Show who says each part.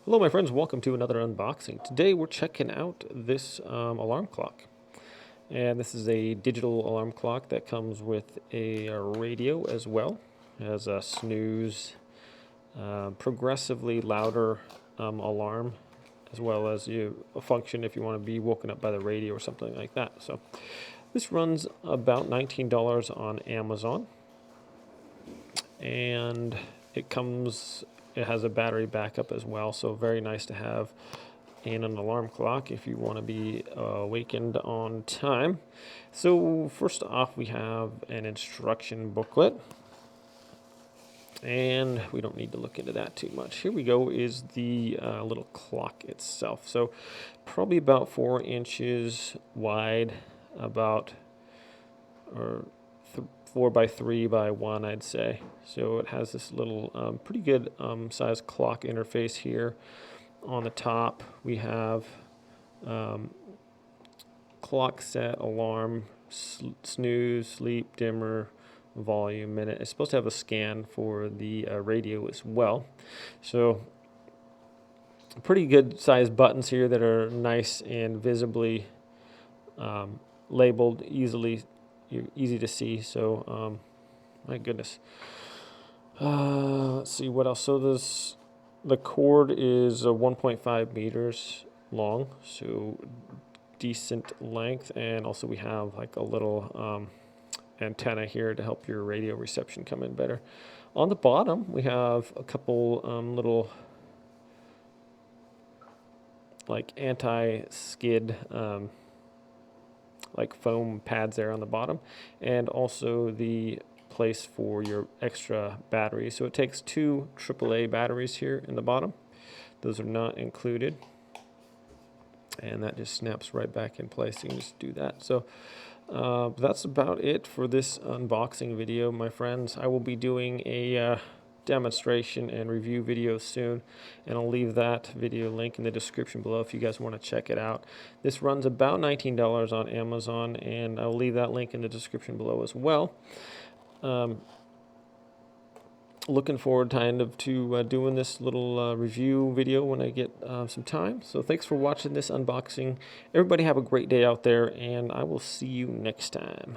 Speaker 1: Hello my friends, welcome to another unboxing. Today we're checking out this alarm clock. And this is a digital alarm clock that comes with a radio as well. It has a snooze, progressively louder alarm, as well as a function if you want to be woken up by the radio or something like that. So this runs about $19 on Amazon. And it has a battery backup as well, so very nice to have in an alarm clock if you want to be awakened on time. So first off, we have an instruction booklet, and we don't need to look into that too much. Here we go is the little clock itself. So probably about 4 inches wide, about 4 by 3 by 1, I'd say. So it has this little pretty good size clock interface here. On the top we have clock set, alarm, snooze, sleep, dimmer, volume, minute. It's supposed to have a scan for the radio as well. So pretty good sized buttons here that are nice and visibly labeled, easy to see. So my goodness. Let's see what else. So the cord is 1.5 meters long, so decent length, and also we have like a little antenna here to help your radio reception come in better. On the bottom we have a couple little like anti-skid like foam pads there on the bottom, and also the place for your extra batteries. So it takes 2 AAA batteries here in the bottom. Those are not included, and that just snaps right back in place. You can just do that. So that's about it for this unboxing video, my friends. I will be doing a demonstration and review video soon, and I'll leave that video link in the description below if you guys want to check it out. This runs about $19 on Amazon, and I'll leave that link in the description below as well. Looking forward to doing this little review video when I get some time. So thanks for watching this unboxing. Everybody have a great day out there, and I will see you next time.